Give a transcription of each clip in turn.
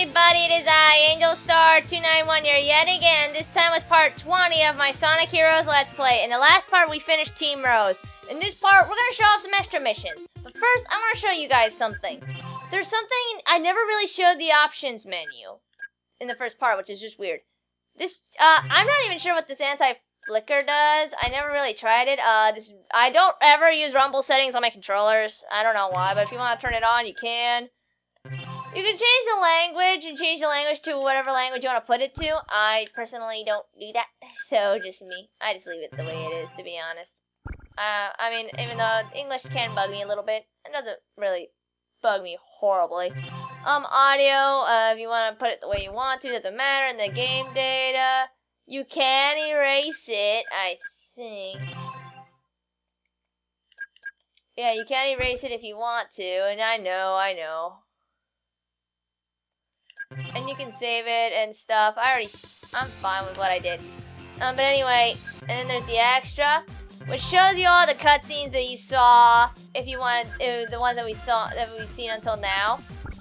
everybody, it is I, Angel Star 291 here yet again. This time with part 20 of my Sonic Heroes Let's Play. In the last part, we finished Team Rose. In this part, we're going to show off some extra missions. But first, I want to show you guys something. There's something, I never really showed the options menu in the first part, which is just weird. This, I'm not even sure what this anti-flicker does. I never really tried it. I don't ever use rumble settings on my controllers. I don't know why, but if you want to turn it on, you can. You can change the language and change the language to whatever language you want to put it to. I personally don't do that, so just me. I just leave it the way it is, to be honest. I mean, even though English can bug me a little bit, it doesn't really bug me horribly. Audio, if you want to put it the way you want to, doesn't matter. And the game data, you can erase it, I think. Yeah, you can erase it if you want to, and I know. And you can save it and stuff. I'm fine with what I did. But anyway, and then there's the extra, which shows you all the cutscenes that you saw, if you wanted, the ones that we've seen until now,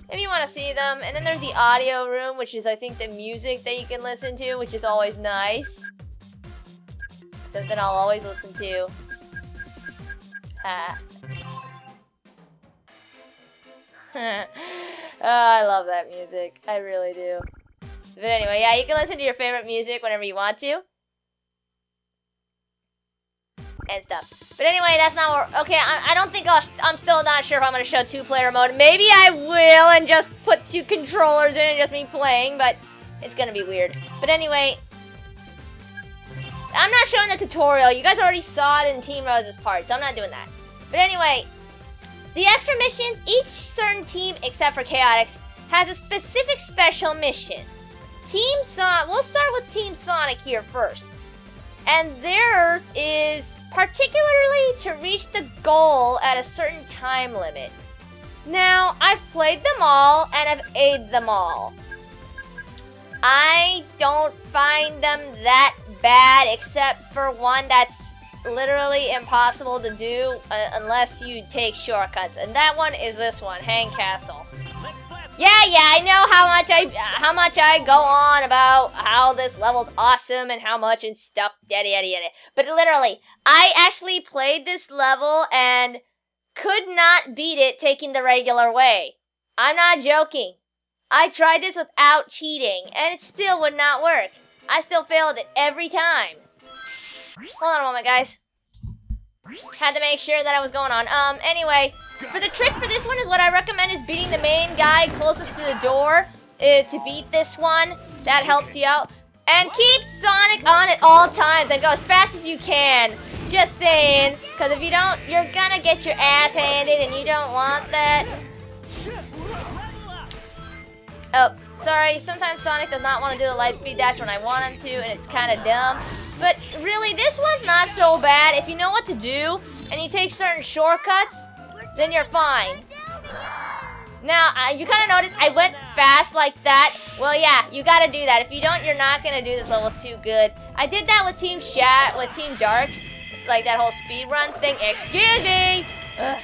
if you want to see them. And then there's the audio room, which is, I think, the music that you can listen to, which is always nice. Something I'll always listen to. Oh, I love that music. I really do. But anyway, yeah, you can listen to your favorite music whenever you want to. And stuff. But anyway, that's not what... Okay, I don't think I'm still not sure if I'm going to show two-player mode. Maybe I will and just put two controllers in and just me playing, but it's going to be weird. But anyway, I'm not showing the tutorial. You guys already saw it in Team Rose's part, so I'm not doing that. But anyway... The extra missions, each certain team, except for Chaotix, has a specific special mission. Team Sonic, we'll start with Team Sonic here first. And theirs is particularly to reach the goal at a certain time limit. Now, I've played them all, and I've aided them all. I don't find them that bad, except for one that's literally impossible to do unless you take shortcuts, and that one is this one, Hang Castle. Yeah, I know how much I go on about how this level's awesome and how much and stuff, yada. But literally, I actually played this level and could not beat it taking the regular way. I'm not joking. I tried this without cheating, and it still would not work. I still failed it every time. Hold on a moment, guys. Had to make sure that I was going on. Anyway, for the trick for this one is what I recommend is beating the main guy closest to the door to beat this one. That helps you out. And keep Sonic on at all times and go as fast as you can. Just saying. Because if you don't, you're gonna get your ass handed and you don't want that. Oh, sorry. Sometimes Sonic does not want to do the light speed dash when I want him to, and it's kind of dumb. But really, this one's not so bad. If you know what to do, and you take certain shortcuts, then you're fine. Now, you kind of noticed I went fast like that. Well, yeah, you gotta do that. If you don't, you're not gonna do this level too good. I did that with Team Darks, like that whole speed run thing. Excuse me! Ugh.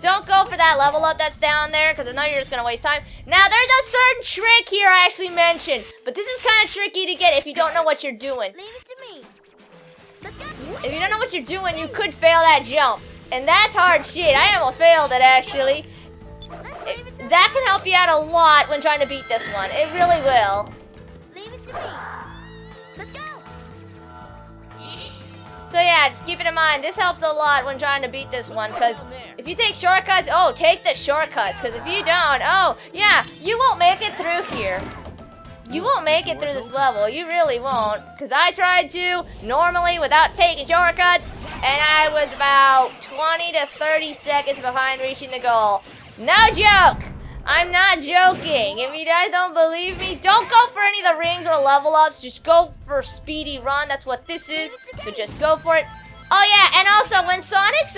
Don't go for that level up that's down there, because I know you're just going to waste time. Now, there's a certain trick here I actually mentioned, but this is kind of tricky to get if you don't know what you're doing. Leave it to me. Let's go. If you don't know what you're doing, you could fail that jump. And that's hard shit. I almost failed it, actually. That can help you out a lot when trying to beat this one. It really will. Leave it to me. Let's go. So yeah, just keep it in mind. This helps a lot when trying to beat this one, because if you take shortcuts, oh, take the shortcuts, because if you don't, oh, yeah, you won't make it through here. You won't make it through this level. You really won't, because I tried to normally without taking shortcuts, and I was about 20 to 30 seconds behind reaching the goal. No joke. I'm not joking. If you guys don't believe me, don't go for any of the rings or level ups. Just go for speedy run. That's what this is. So just go for it. Oh yeah, and also when Sonic is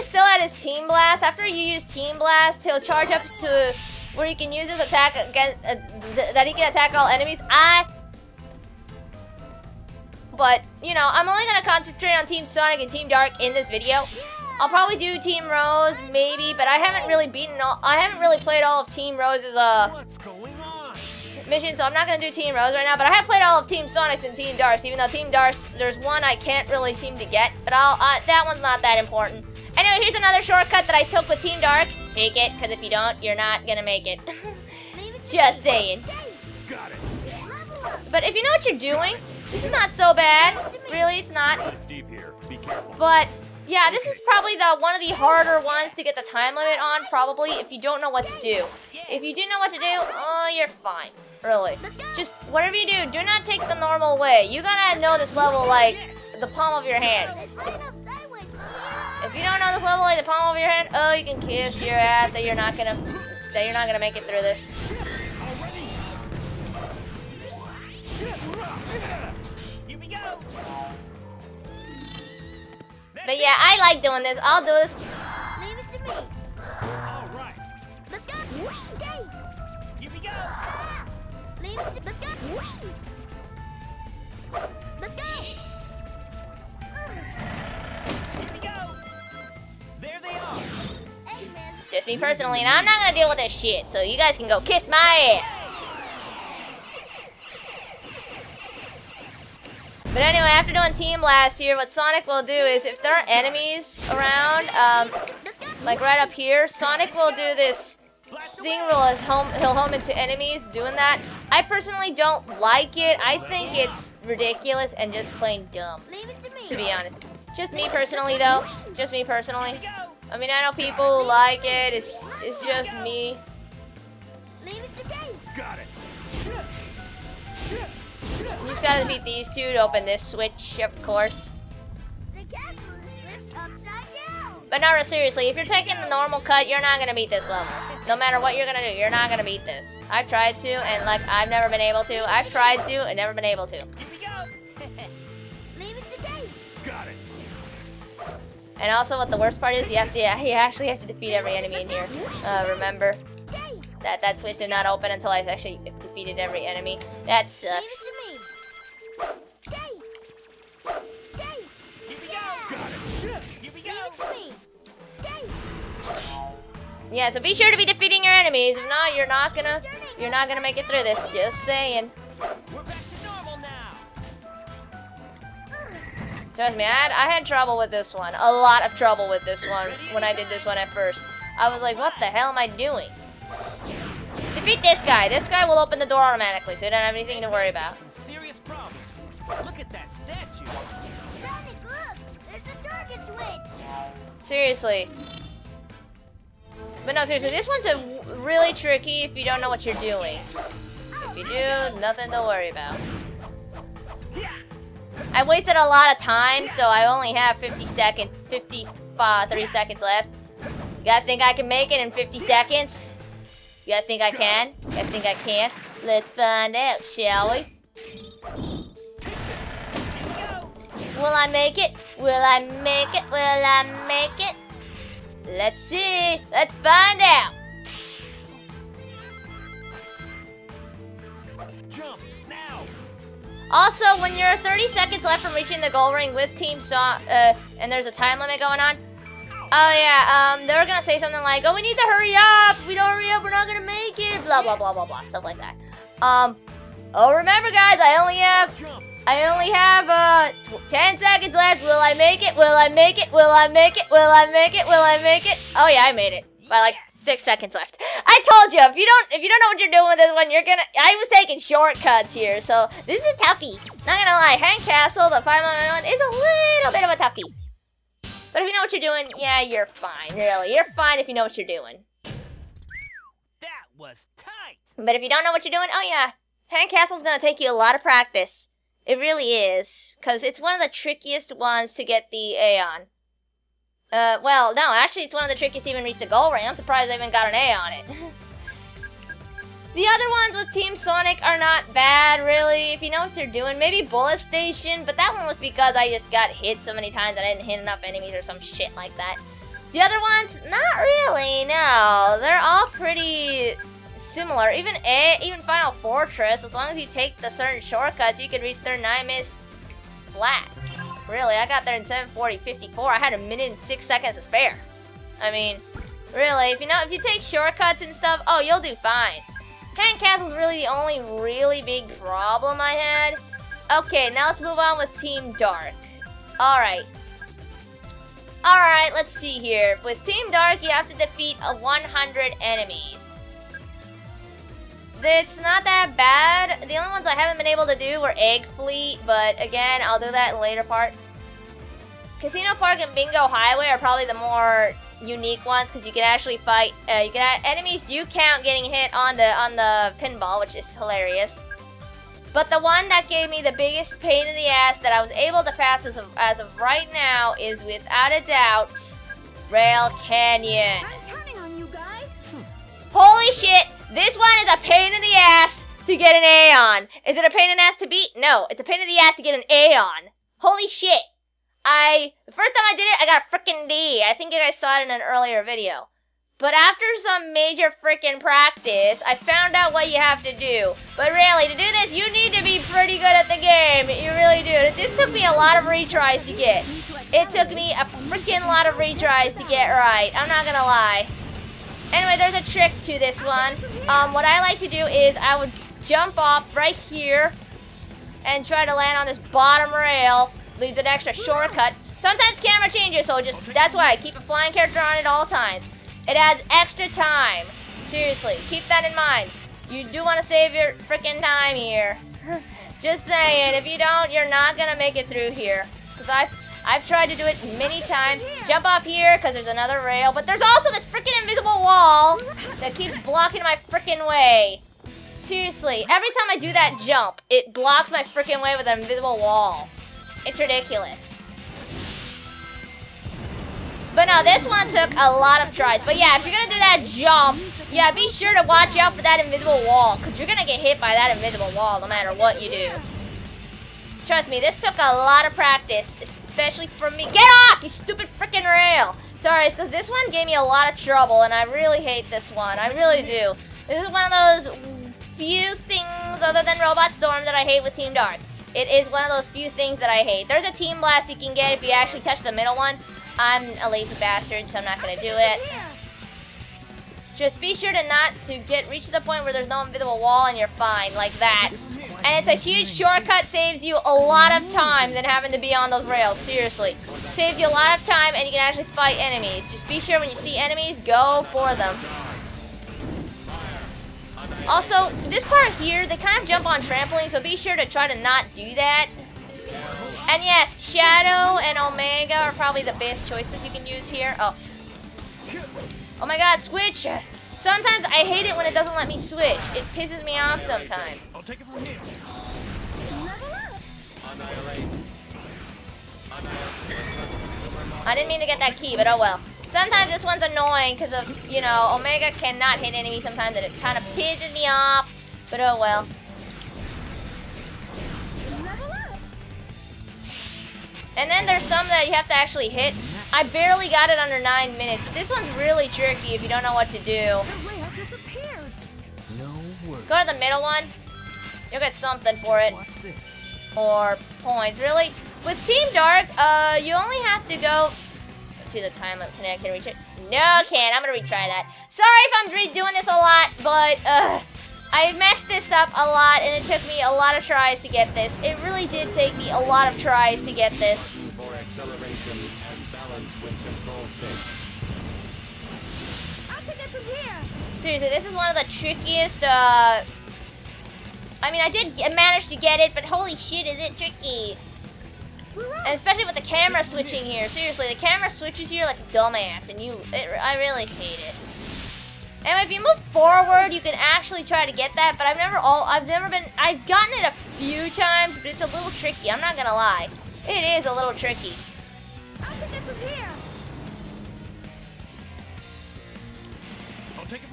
still at his Team Blast, after you use Team Blast, he'll charge up to where he can use his attack against that he can attack all enemies. But you know, I'm only gonna concentrate on Team Sonic and Team Dark in this video. I'll probably do Team Rose, maybe, but I haven't really played all of Team Rose's mission, so I'm not gonna do Team Rose right now. But I have played all of Team Sonic's and Team Dark's, even though Team Dark's, there's one I can't really seem to get, but that one's not that important. Anyway, here's another shortcut that I took with Team Dark. Take it, because if you don't, you're not gonna make it. Just saying. Got it. But if you know what you're doing, this is not so bad. Really, it's not. Steep here. Be careful. But yeah, this is probably one of the harder ones to get the time limit on, probably, if you don't know what to do. If you do know what to do, oh, you're fine. Really. Just, whatever you do not take the normal way. You gotta know this level like the palm of your hand. If you don't know this level like the palm of your hand, oh, you can kiss your ass that you're not gonna make it through this. Here we go. But yeah, I like doing this. I'll do this. Leave it to me. All right. Let's go. Here we go. Leave it to Let's go. Let's go. Here we go. There they are. Hey, man. Just me personally, and I'm not gonna deal with this shit, so you guys can go kiss my ass. But anyway, after doing Team last year, what Sonic will do is, if there are enemies around, like right up here, Sonic will do this thing where he'll home into enemies doing that. I personally don't like it. I think it's ridiculous and just plain dumb, Leave it to me. to be honest. Just me personally, though. Just me personally. I mean, I know people who like it. It's just me. Leave it to me. Got it. You just gotta beat these two to open this switch, of course. The castle is flipped upside down. But no, seriously, if you're taking the normal cut, you're not gonna beat this level. No matter what you're gonna do, you're not gonna beat this. I've tried to, and like, I've never been able to. I've tried to, and never been able to. Here we go. Leave it to me. Got it. And also, what the worst part is, you actually have to defeat every enemy in here. Remember that switch did not open until I actually defeated every enemy. That Leave it sucks. to me. Here we go. Got it. Here we go. Leave it to me. Yeah, so be sure to be defeating your enemies. If not, you're not gonna make it through this. Just saying. We're back to normal now. Trust me, I had trouble with this one. A lot of trouble with this one when I did this one at first. I was like, what the hell am I doing? Defeat this guy. This guy will open the door automatically, so you don't have anything to worry about. Some serious problems. Look at that statue. Sonic, look. There's a target switch. Seriously. But no, seriously, this one's really tricky if you don't know what you're doing. If you do, nothing to worry about. I wasted a lot of time, so I only have 30 seconds left. You guys think I can make it in 50 seconds? You guys think I can? You guys think I can't? Let's find out, shall we? Will I make it? Will I make it? Will I make it? Let's see. Let's find out. Jump now. Also, when you're 30 seconds left from reaching the goal ring with Team and there's a time limit going on. Oh yeah, they're gonna say something like, "Oh, we need to hurry up. If we don't hurry up, we're not gonna make it." Blah blah blah blah blah, stuff like that. Oh, remember, guys, I only have 10 seconds left. Will I make it? Will I make it? Will I make it? Will I make it? Will I make it? Oh yeah, I made it by like 6 seconds left. I told you, if you don't know what you're doing with this one, I was taking shortcuts here, so this is a toughie. Not gonna lie, Hang Castle, the 5-minute one, is a little bit of a toughie. But if you know what you're doing, yeah, you're fine. Really, you're fine if you know what you're doing. That was tight. But if you don't know what you're doing, oh yeah, Hang Castle's gonna take you a lot of practice. It really is, because it's one of the trickiest ones to get the A on. Well, no, actually it's one of the trickiest to even reach the goal ring. I'm surprised I even got an A on it. The other ones with Team Sonic are not bad, really, if you know what they're doing. Maybe Bullet Station, but that one was because I just got hit so many times that I didn't hit enough enemies or some shit like that. The other ones, not really, no. They're all pretty similar. Even Final Fortress, as long as you take the certain shortcuts, you can reach 39 minutes flat. Really, I got there in 7:40:54. I had 1minute and 6 seconds to spare. I mean, really, if you take shortcuts and stuff, oh, you'll do fine. Hanging Castle's really the only really big problem I had. Okay, now let's move on with Team Dark. Alright. Alright, let's see here. With Team Dark, you have to defeat 100 enemies. It's not that bad. The only ones I haven't been able to do were Egg Fleet, but again, I'll do that in the later part. Casino Park and Bingo Highway are probably the more unique ones because you can actually fight. Enemies do count getting hit on the pinball, which is hilarious. But the one that gave me the biggest pain in the ass that I was able to pass as of right now is without a doubt Rail Canyon. I'm counting on you guys. Holy shit! This one is a pain in the ass to get an A on. Is it a pain in the ass to beat? No, it's a pain in the ass to get an A on. Holy shit! The first time I did it, I got a frickin' D. I think you guys saw it in an earlier video. But after some major frickin' practice, I found out what you have to do. But really, to do this, you need to be pretty good at the game. You really do. This took me a lot of retries to get. It took me a frickin' lot of retries to get right. I'm not gonna lie. Anyway, there's a trick to this one. What I like to do is I would jump off right here and try to land on this bottom rail. Leaves an extra shortcut. Sometimes camera changes, so that's why I keep a flying character on it all times. It adds extra time. Seriously, keep that in mind. You do want to save your freaking time here. Just saying, if you don't, you're not gonna make it through here. Because I've tried to do it many times. Jump off here, because there's another rail. But there's also this freaking invisible wall that keeps blocking my freaking way. Seriously, every time I do that jump, it blocks my freaking way with an invisible wall. It's ridiculous. But no, this one took a lot of tries. But yeah, if you're gonna do that jump, yeah, be sure to watch out for that invisible wall, because you're gonna get hit by that invisible wall no matter what you do. Trust me, this took a lot of practice, especially for me. Get off, you stupid freaking rail! Sorry, it's because this one gave me a lot of trouble, and I really hate this one. I really do. This is one of those few things other than Robot Storm that I hate with Team Dark. It is one of those few things that I hate. There's a Team Blast you can get if you actually touch the middle one. I'm a lazy bastard, so I'm not gonna do it. Just be sure to reach to the point where there's no invisible wall and you're fine, like that. And it's a huge shortcut, saves you a lot of time than having to be on those rails, seriously. Saves you a lot of time and you can actually fight enemies. Just be sure when you see enemies, go for them. Also, this part here, they kind of jump on trampolines, so be sure to try to not do that. And yes, Shadow and Omega are probably the best choices you can use here. Oh my god, switch! Sometimes I hate it when it doesn't let me switch. It pisses me off sometimes. I'll take it from here. I didn't mean to get that key, but oh well. Sometimes this one's annoying because of, you know, Omega cannot hit enemies sometimes and it kind of pisses me off. But oh well. And then there's some that you have to actually hit. I barely got it under 9 minutes, but this one's really tricky if you don't know what to do. Go to the middle one. You'll get something for it. Or points, really. With Team Dark, you only have to go to the time limit. Can I reach it? No, I can't. I'm gonna retry that. Sorry if I'm redoing this a lot, but I messed this up a lot, and it took me a lot of tries to get this. It really did take me a lot of tries to get this. Seriously, this is one of the trickiest, I mean, I did manage to get it, but holy shit, is it tricky. And especially with the camera switching here. Seriously, the camera switches here like a dumbass, and I really hate it. Anyway, if you move forward, you can actually try to get that, but I've gotten it a few times, but it's a little tricky, I'm not gonna lie. It is a little tricky.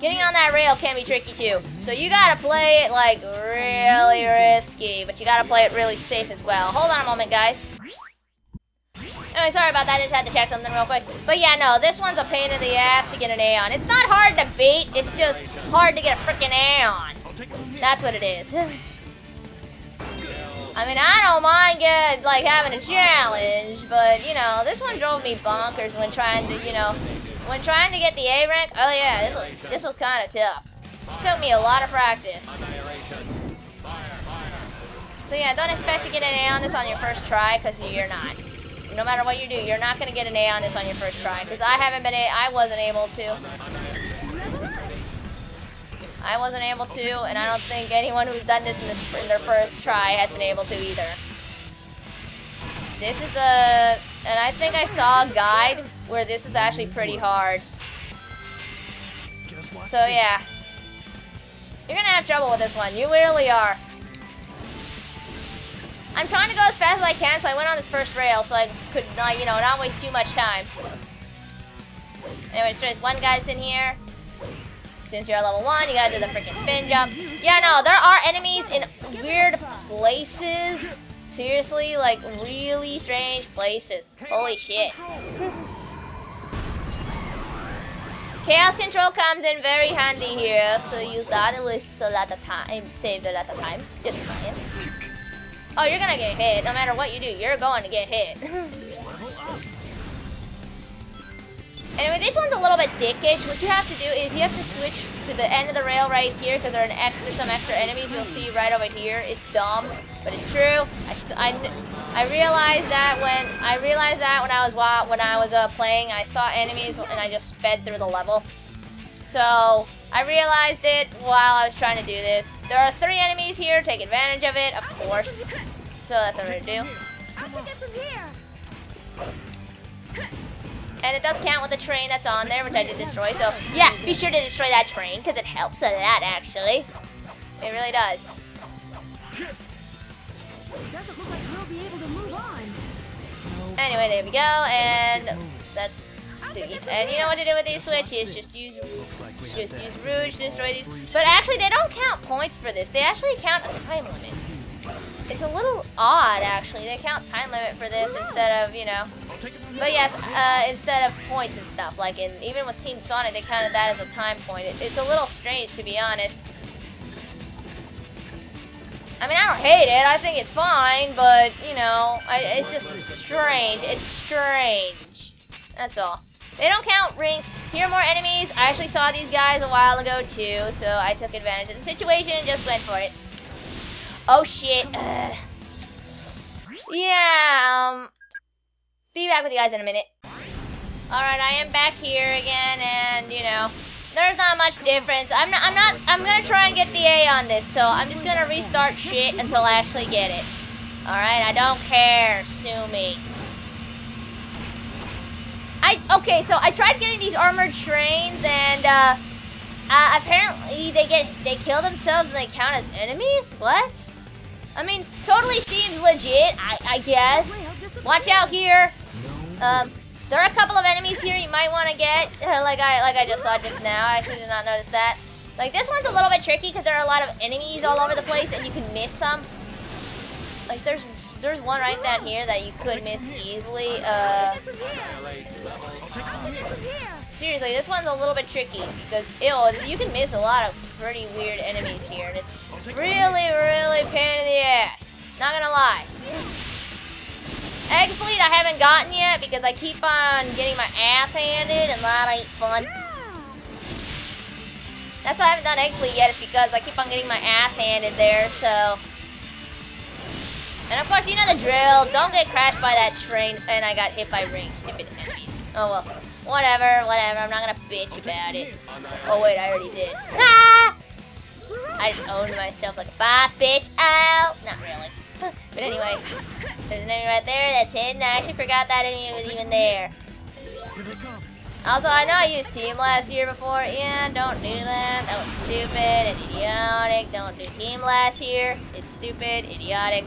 Getting on that rail can be tricky too, so you gotta play it like really risky, but you gotta play it really safe as well. Hold on a moment, guys. Anyway, sorry about that, I just had to check something real quick. But yeah, no, this one's a pain in the ass to get an A on. It's not hard to beat, it's just hard to get a freaking A on. That's what it is. I mean, I don't mind having a challenge, but you know, this one drove me bonkers when trying to, when trying to get the A rank. Oh yeah, this was kind of tough. It took me a lot of practice. So yeah, don't expect to get an A on this on your first try, because you're not. No matter what you do, you're not gonna get an A on this on your first try, because I wasn't able to. I wasn't able to, and I don't think anyone who's done this in their first try has been able to either. This is and I think I saw a guide where this is actually pretty hard. So yeah. You're gonna have trouble with this one, you really are. I'm trying to go as fast as I can, so I went on this first rail so I could, not waste too much time. Anyways, there's one guy that's in here. Since you're at level 1, you gotta do the freaking spin jump. Yeah, no, there are enemies in weird places. Seriously, like really strange places. Holy shit. Chaos control comes in very handy here, so use that. It wastes a lot of time. Saves a lot of time. Just saying. Oh, you're gonna get hit. No matter what you do, you're going to get hit. Anyway, this one's a little bit dickish. What you have to do is you have to switch to the end of the rail right here, because there are some extra enemies you'll see right over here. It's dumb, but it's true. I realized that when I was playing, I saw enemies and I just sped through the level. So I realized it while I was trying to do this. There are 3 enemies here. Take advantage of it, of course. So that's what I'm gonna do. And it does count with the train that's on there, which I did destroy. So yeah, be sure to destroy that train, because it helps a lot, actually. It really does. Doesn't look like we'll be able to move on. Anyway, there we go, and that's... And you know what to do with these switches, just use Rouge to destroy these. But actually, they don't count points for this. They actually count a time limit. It's a little odd, actually. They count time limit for this instead of, But yes, instead of points and stuff. Like, even with Team Sonic, they counted that as a time point. It's a little strange, to be honest. I mean, I don't hate it. I think it's fine, but, it's just strange. It's strange. That's all. They don't count rings. Here are more enemies. I actually saw these guys a while ago, too, so I took advantage of the situation and just went for it. Oh, shit. Yeah, be back with you guys in a minute. Alright, I am back here again, and, there's not much difference. I'm gonna try and get the A on this, so I'm just gonna restart shit until I actually get it. Alright, I don't care. Sue me. Okay, so I tried getting these armored trains, and, apparently they kill themselves and they count as enemies? What? I mean, totally seems legit, I guess. Watch out here. There are a couple of enemies here you might want to get, like I just saw just now. I actually did not notice that. Like, this one's a little bit tricky because there are a lot of enemies all over the place and you can miss some. Like, there's one right down here that you could miss easily. Seriously, this one's a little bit tricky because, you can miss a lot of pretty weird enemies here, and it's really, really pain in the ass. Not gonna lie. Egg Fleet I haven't gotten yet because I keep on getting my ass handed, and that ain't fun. That's why I haven't done Egg Fleet yet, is because I keep on getting my ass handed there, so... And of course, you know the drill. Don't get crashed by that train, and I got hit by rings. Stupid enemies. Oh well. Whatever. I'm not gonna bitch about it. Oh wait, I already did. Ha! I just owned myself like a boss, bitch. Oh! Not really. But anyway, there's an enemy right there that's hidden. I actually forgot that enemy was even there. Also, I know I used Team last year before. Yeah, don't do that. That was stupid and idiotic. Don't do Team last year. It's stupid, idiotic.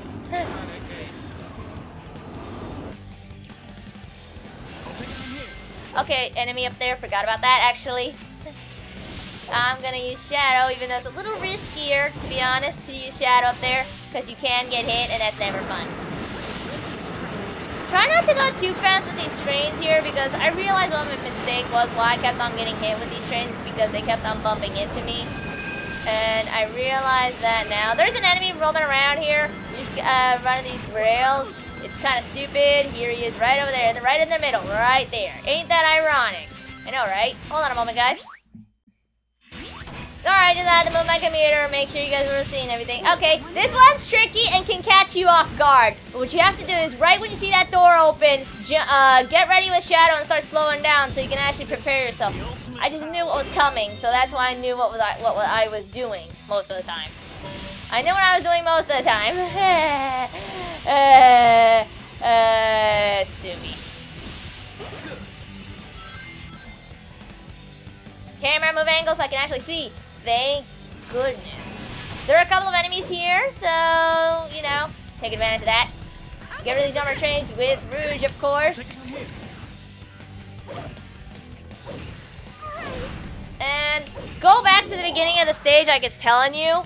Okay, enemy up there. Forgot about that, actually. I'm gonna use Shadow, even though it's a little riskier, to be honest, to use Shadow up there, because you can get hit, and that's never fun. Try not to go too fast with these trains here, because I realized what my mistake was, why I kept on getting hit with these trains, because they kept on bumping into me. And I realize that now. There's an enemy roaming around here. He's running these rails. It's kind of stupid. Here he is right over there. Right in the middle. Right there. Ain't that ironic? I know, right? Hold on a moment, guys. Sorry, I just had to move my computer. Make sure you guys were seeing everything. Okay, this one's tricky and can catch you off guard. But what you have to do is, right when you see that door open, get ready with Shadow and start slowing down so you can actually prepare yourself. I just knew what was coming, so that's why I knew what I was doing most of the time. I knew what I was doing most of the time. Sue me. Camera move angle so I can actually see. Thank goodness. There are a couple of enemies here, so, you know, take advantage of that. Get rid of these armor trains with Rouge, of course. And go back to the beginning of the stage like it's telling you.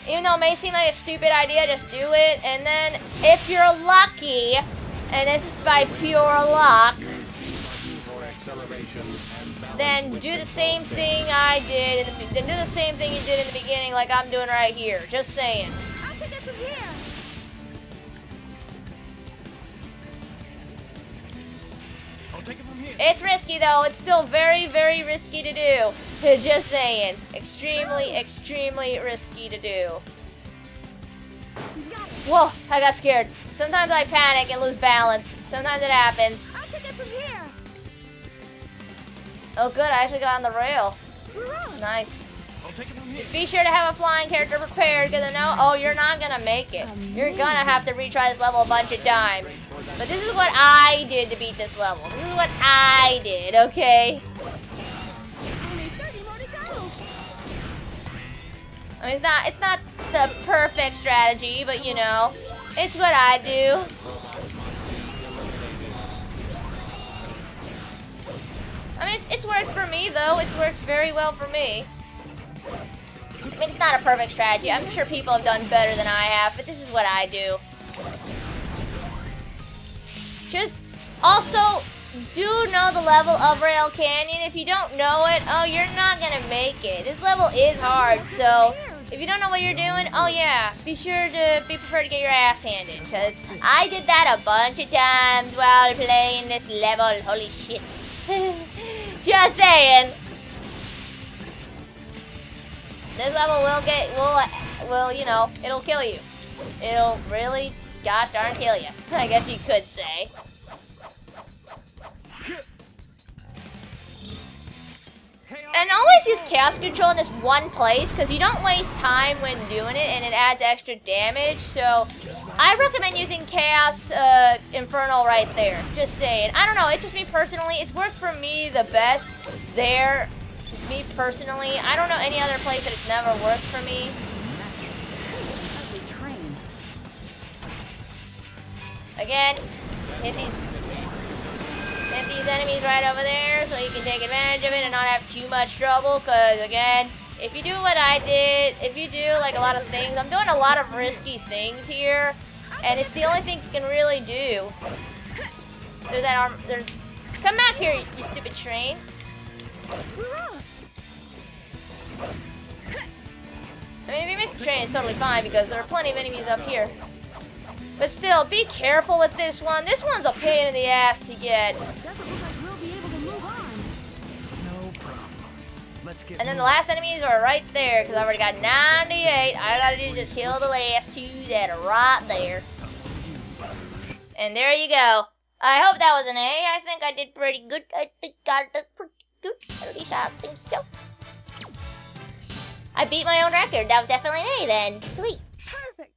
Even though it may seem like a stupid idea, just do it. And then, if you're lucky, and this is by pure luck, then do the same thing I did. Then do the same thing you did in the beginning, like I'm doing right here. Just saying. I'll take it from here. I'll take it from here. It's risky though. It's still very, very risky to do. Just saying. Extremely, extremely risky to do. Whoa, I got scared. Sometimes I panic and lose balance. Sometimes it happens. I'll take it from here. Oh good, I actually got on the rail. Nice. I'll take it from here. Just be sure to have a flying character prepared, because I know, oh, you're not gonna make it. You're gonna have to retry this level a bunch of times. But this is what I did to beat this level. This is what I did, okay? Only 30 more to go. I mean, it's not the perfect strategy, but you know, it's what I do. I mean, it's worked for me, though. It's worked very well for me. I mean, it's not a perfect strategy. I'm sure people have done better than I have, but this is what I do. Just also do know the level of Rail Canyon. If you don't know it, oh, you're not gonna make it. This level is hard, so if you don't know what you're doing, oh yeah, be sure to be prepared to get your ass handed, because I did that a bunch of times while playing this level. Holy shit. Just saying. This level will, you know, it'll kill you. It'll really, gosh darn, kill you. I guess you could say. And always use chaos control in this one place, because you don't waste time when doing it, and it adds extra damage. So I recommend using Chaos Infernal right there. Just saying. I don't know, it's just me personally. It's worked for me the best there. Just me personally. I don't know any other place that it's never worked for me. Again, hit these enemies right over there so you can take advantage of it and not have too much trouble, because again, if you do what I did, if you do like a lot of things, I'm doing a lot of risky things here, and it's the only thing you can really do. There's that arm, come back here, you stupid train. I mean, if you miss the train, it's totally fine, because there are plenty of enemies up here. But still, be careful with this one. This one's a pain in the ass to get. And then the last enemies are right there, because I already got 98. All I gotta do is just kill the last two that are right there. And there you go. I hope that was an A. I think I did pretty good. I think I did pretty good. At least I think so. I beat my own record. That was definitely an A then. Sweet. Perfect.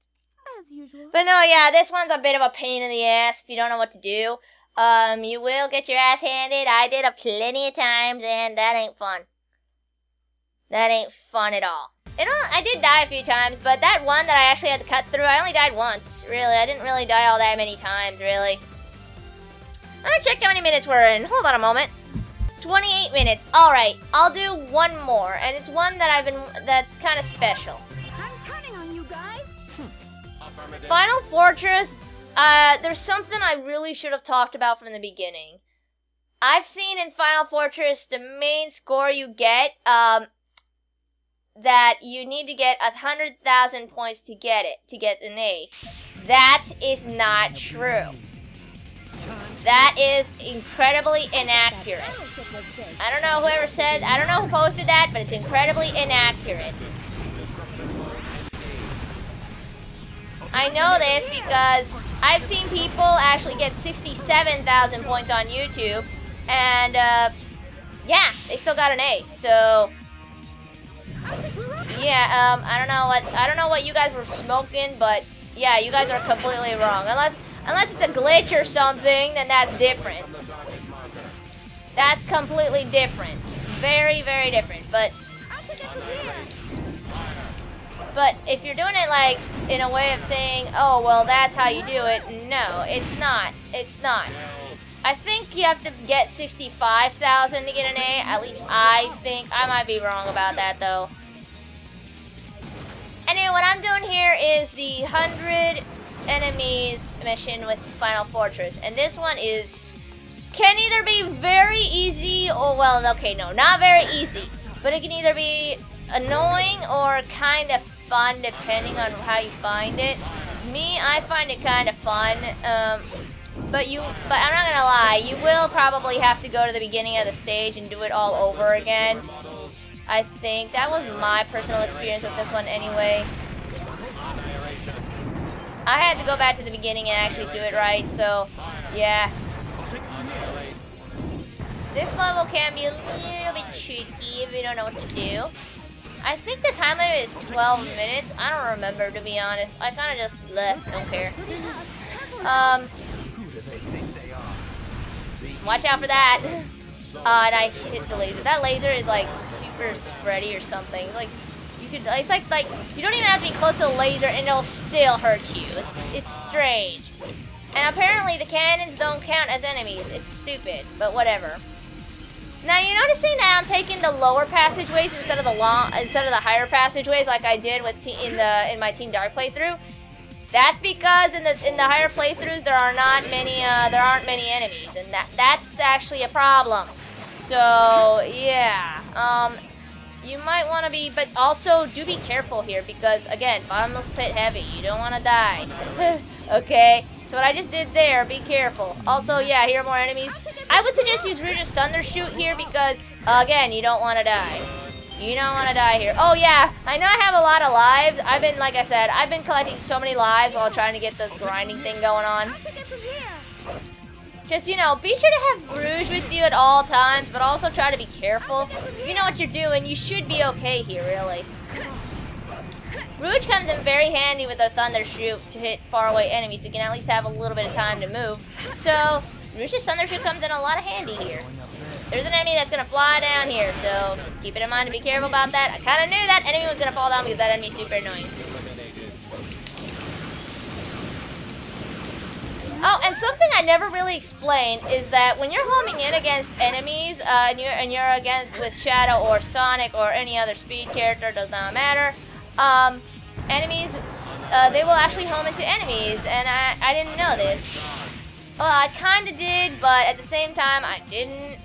As usual. But no, yeah, this one's a bit of a pain in the ass if you don't know what to do. You will get your ass handed. I did it plenty of times, and that ain't fun. That ain't fun at all. I did die a few times, but that one that I actually had to cut through, I only died once, really. I didn't really die all that many times, really. I'm gonna check how many minutes we're in. Hold on a moment. 28 minutes. Alright, I'll do one more, and it's one that that's kind of special. I'm counting on you guys. Final Fortress, there's something I really should have talked about from the beginning. I've seen in Final Fortress, the main score you get, that you need to get 100,000 points to get an A. That is not true. That is incredibly inaccurate. I don't know I don't know who posted that, but it's incredibly inaccurate. I know this because I've seen people actually get 67,000 points on YouTube, and yeah, they still got an A. So yeah, I don't know what you guys were smoking, but yeah, you guys are completely wrong. Unless it's a glitch or something, then that's different. That's completely different. Very, very different. But if you're doing it like in a way of saying, oh, well, that's how you do it, no, it's not. It's not. I think you have to get 65,000 to get an A. At least I think. I might be wrong about that, though. Anyway, what I'm doing here is the 100 enemies mission with Final Fortress. And this one can either be very easy or, well, okay, no, not very easy. But it can either be annoying or kind of fun, depending on how you find it. Me, I find it kind of fun. But I'm not gonna lie, you will probably have to go to the beginning of the stage and do it all over again. I think that was my personal experience with this one anyway. I had to go back to the beginning and actually do it right, so yeah. This level can be a little bit tricky if you don't know what to do. I think the time limit is 12 minutes. I don't remember, to be honest. I kind of just left, don't care. Watch out for that. And I hit the laser. That laser is like super spready or something. Like it's like you don't even have to be close to the laser and it'll still hurt you. It's strange. And apparently the cannons don't count as enemies. It's stupid, but whatever. Now you're noticing that I'm taking the lower passageways instead of the higher passageways like I did with in my Team Dark playthrough. That's because in the higher playthroughs there aren't many enemies, and that's actually a problem. So yeah, you might want to be, but also do be careful here because again, bottomless pit heavy. You don't want to die. Okay, so what I just did there, be careful. Also, yeah, here are more enemies. I would suggest use Rouge's Thunder Shoot here because again, you don't want to die. You don't want to die here. Oh yeah, I know I have a lot of lives. Like I said, I've been collecting so many lives while trying to get this grinding thing going on. Just, you know, be sure to have Rouge with you at all times, but also try to be careful. If you know what you're doing, you should be okay here, really. Rouge comes in very handy with her Thunder Shoot to hit faraway enemies, so you can at least have a little bit of time to move. So, Rouge's Thunder Shoot comes in a lot of handy here. There's an enemy that's going to fly down here, so just keep it in mind to be careful about that. I kind of knew that enemy was going to fall down because that enemy's super annoying. Oh, and something I never really explained is that when you're homing in against enemies, and you're against with Shadow or Sonic or any other speed character, does not matter, enemies, they will actually home into enemies, and I didn't know this. Well, I kind of did, but at the same time, I didn't.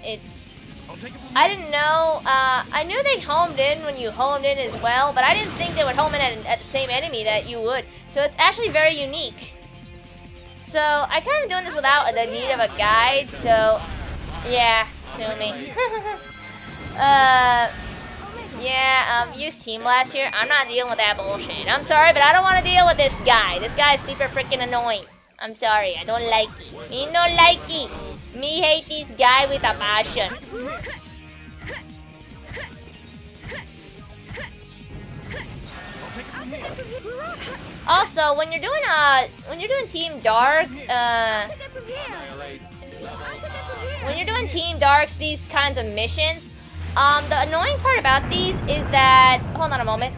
I didn't know. I knew they homed in when you homed in as well, but I didn't think they would home in at the same enemy that you would. So it's actually very unique. So I kind of doing this without the need of a guide. So yeah, sue me. Used Team Blast here. I'm not dealing with that bullshit. I'm sorry, but I don't want to deal with this guy. This guy is super freaking annoying. I'm sorry, I don't like it. Me don't like it. Me hate this guy with a passion. Also, when you're doing Team Dark, when you're doing Team Darks, these kinds of missions, the annoying part about these is that, hold on a moment.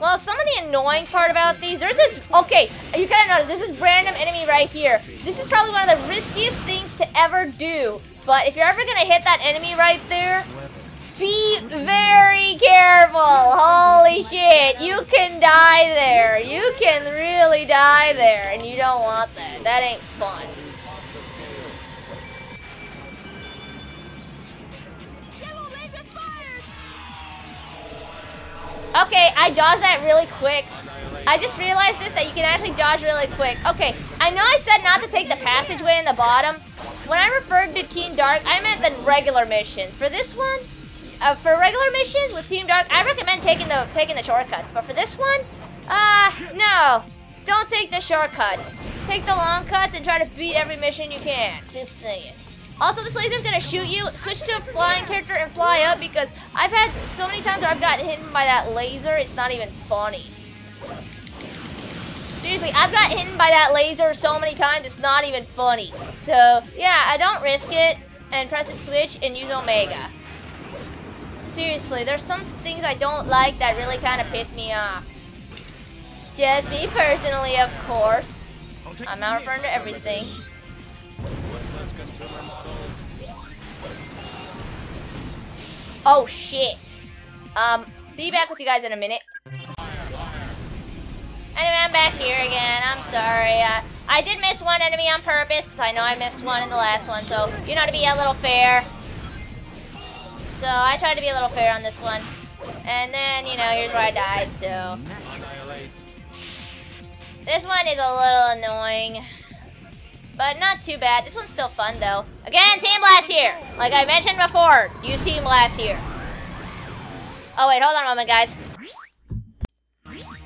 Well, some of the annoying part about these, there's this, okay, you gotta notice, there's this random enemy right here. This is probably one of the riskiest things to ever do, but if you're ever gonna hit that enemy right there, be very careful. Holy shit, you can die there. You can really die there, and you don't want that. That ain't fun. Okay, I dodged that really quick. I just realized this, that you can actually dodge really quick. Okay, I know I said not to take the passageway in the bottom. When I referred to Team Dark, I meant the regular missions. For this one, for regular missions with Team Dark, I recommend taking the shortcuts. But for this one, no. Don't take the shortcuts. Take the long cuts and try to beat every mission you can. Just saying. Also, this laser's gonna shoot you. Switch to a flying character and fly up, because I've had so many times where I've gotten hit by that laser, it's not even funny. Seriously, I've got hit by that laser so many times, it's not even funny. So, yeah, I don't risk it and press the switch and use Omega. Seriously, there's some things I don't like that really kind of piss me off. Just me personally, of course. I'm not referring to everything. Oh, shit. Be back with you guys in a minute. Anyway, I'm back here again. I'm sorry. I did miss one enemy on purpose, because I know I missed one in the last one. So, you know, to be a little fair. So, I tried to be a little fair on this one. And then, you know, here's where I died, so. This one is a little annoying. But not too bad. This one's still fun, though. Again, Team Blast here. Like I mentioned before, use Team Blast here. Oh, wait, hold on a moment, guys.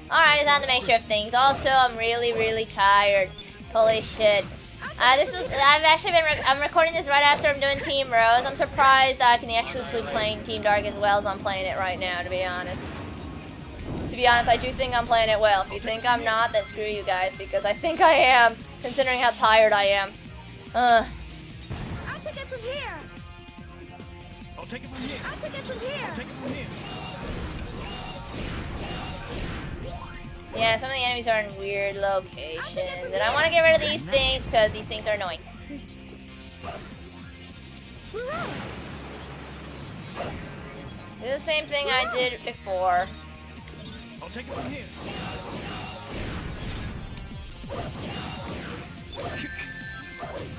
Alright, it's time to make sure of things. Also, I'm really, really tired. Holy shit. I'm recording this right after I'm doing Team Rose. I'm surprised I can actually be playing Team Dark as well as I'm playing it right now, to be honest. To be honest, I do think I'm playing it well. If you think I'm not, then screw you guys, because I think I am, considering how tired I am. I'll take it from here. I'll take it from here. I'll take it from here. I'll take it from here. Yeah, some of the enemies are in weird locations, and I want to get rid of these things because these things are annoying. Do the same thing I did before. I'll take it from here.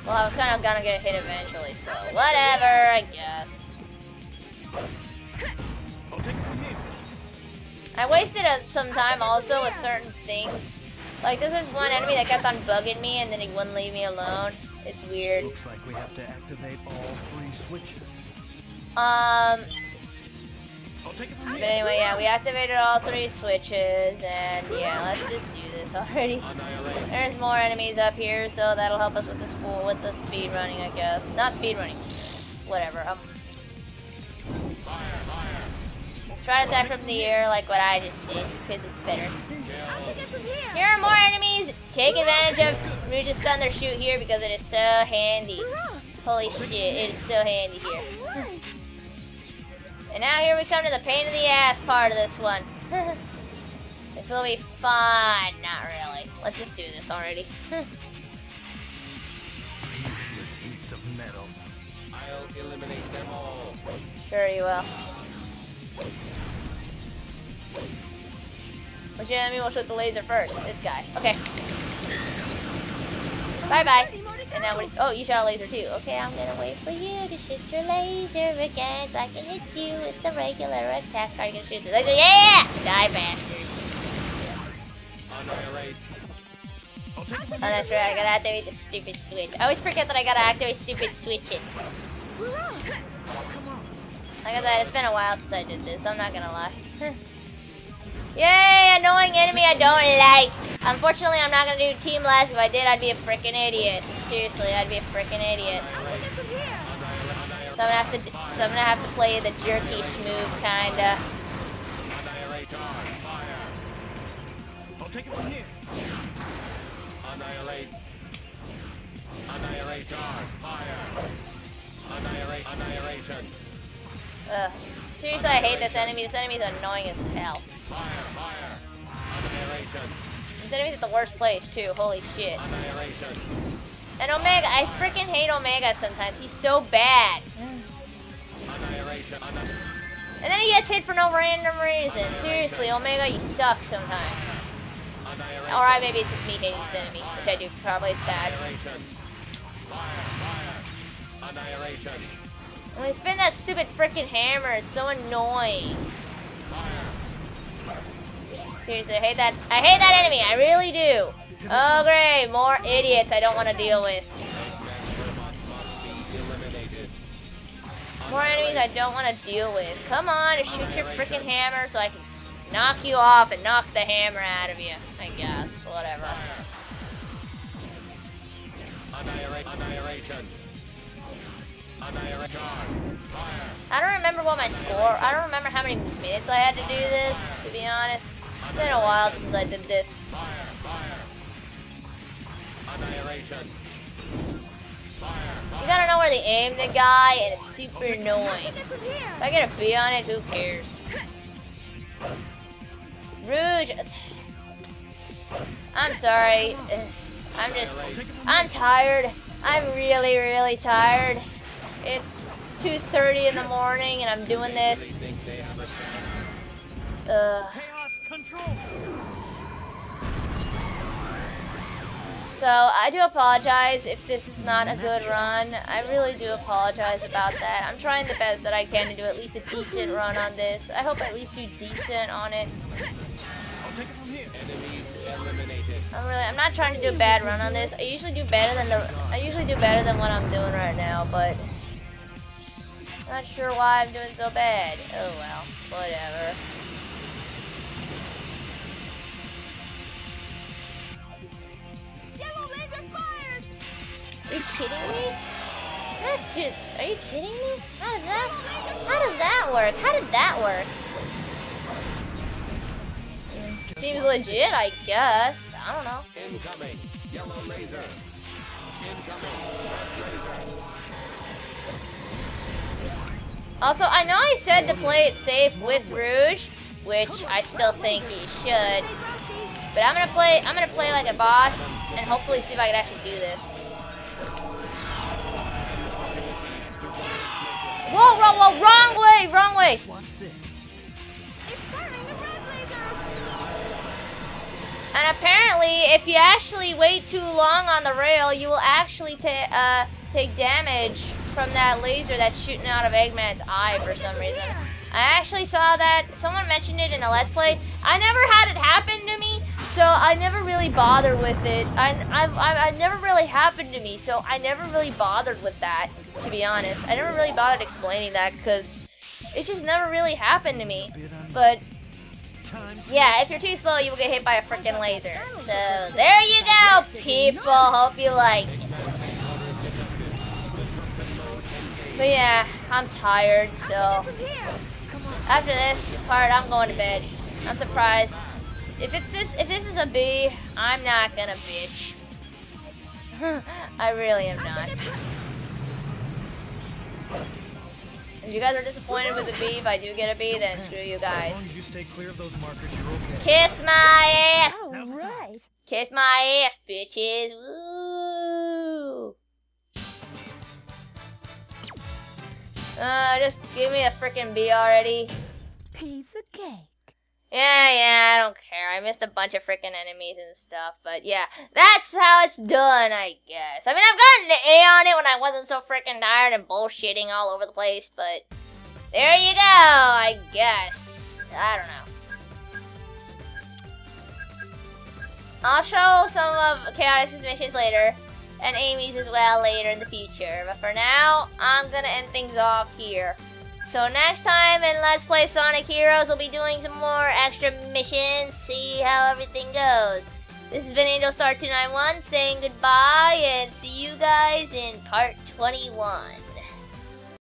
Well, I was kind of gonna get hit eventually, so whatever, I guess. I'll take it from here. I wasted some time also with certain things. Like, this was one enemy that kept on bugging me and then he wouldn't leave me alone. It's weird. Looks like we have to activate all 3 switches. But I'll take it from here. anyway, yeah, we activated all 3 switches, and yeah, let's just do this already. There's more enemies up here, so that'll help us with the speed running, I guess. Not speed running. Whatever. Let's try to attack from the air like what I just did, because it's better. Here are more enemies. Take advantage of Rouge's Thunder Shoot here because it is so handy. Holy shit, it is so handy here. And now here we come to the pain in the ass part of this one. This will be fun. Not really. Let's just do this already. Useless heaps of metal. I'll eliminate them all. Sure you will. Which enemy will shoot the laser first? This guy. Okay. Bye-bye. And now oh, you shot a laser too. Okay, I'm gonna wait for you to shoot your laser again so I can hit you with the regular attack. Are you gonna shoot the laser? Yeah! Die, bastard. Oh, that's right. I gotta activate the stupid switch. I always forget that I gotta activate stupid switches. Like I said, it's been a while since I did this. I'm not gonna lie. Yay! Annoying enemy I don't like. Unfortunately, I'm not gonna do Team Blast. If I did, I'd be a freaking idiot. Seriously, I'd be a freaking idiot. So I'm gonna have to play the jerky move, kinda. I'll take it from here. Annihilate. Annihilator. Fire. Annihilation. Ugh. Seriously, I hate this enemy. This enemy is annoying as hell. Fire. Annihilation. This enemy's at the worst place, too. Holy shit. Annihilation. And Omega, I freaking hate Omega sometimes. He's so bad. Annihilation. And then he gets hit for no random reason. Seriously, Omega, you suck sometimes. Alright, maybe it's just me hating this enemy, which I do probably stat. Annihilation. When they spin that stupid freaking hammer, it's so annoying. Seriously, I hate that. I hate that enemy. I really do. Oh, great. More idiots I don't want to deal with. More enemies I don't want to deal with. Come on, just shoot your freaking hammer so I can knock you off and knock the hammer out of you. I guess. Whatever. Annihilation. I don't remember what my score. I don't remember how many minutes I had to do this, to be honest. It's been a while since I did this. Annihilation. You gotta know where to aim the guy, and it's super annoying. If I get a B on it, who cares? Rouge. I'm sorry. I'm tired. I'm really, really tired. It's 2:30 in the morning, and I'm doing this. So, I do apologize if this is not a good run. I really do apologize about that. I'm trying the best that I can to do at least a decent run on this. I hope I at least do decent on it. I'm not trying to do a bad run on this. I usually do better than what I'm doing right now, but not sure why I'm doing so bad. Oh well, whatever. Are you kidding me? That's just, are you kidding me? How does that work? How did that work? Seems legit, I guess. I don't know. Incoming. Yellow laser. Incoming. Also, I know I said to play it safe with Rouge, which I still think you should. But I'm gonna play like a boss and hopefully see if I can actually do this. Whoa, whoa, whoa, wrong way, wrong way. And apparently, if you actually wait too long on the rail, you will actually take damage from that laser that's shooting out of Eggman's eye for some reason. I actually saw that. Someone mentioned it in a Let's Play. I never had it happen to me, so I never really bothered with it. I never really happened to me, so I never really bothered with that, to be honest. I never really bothered explaining that because it just never really happened to me. But yeah, if you're too slow, you will get hit by a freaking laser. So there you go, people. Hope you like it. But yeah, I'm tired, so after this part, I'm going to bed. I'm surprised. If this is a B, I'm not gonna bitch. I really am not. If you guys are disappointed with a B, if I do get a B, then screw you guys. Kiss my ass! Alright. Kiss my ass, bitches! Woo! Just give me a freaking B already. Piece of cake. Yeah, I don't care. I missed a bunch of freaking enemies and stuff, but yeah, that's how it's done, I guess. I mean, I've gotten an A on it when I wasn't so freaking tired and bullshitting all over the place, but there you go, I guess. I don't know. I'll show some of Chaotix's missions later, and Amy's as well later in the future, but for now, I'm gonna end things off here. So next time in Let's Play Sonic Heroes, we'll be doing some more extra missions, see how everything goes. This has been AngelStar291 saying goodbye, and see you guys in part 21.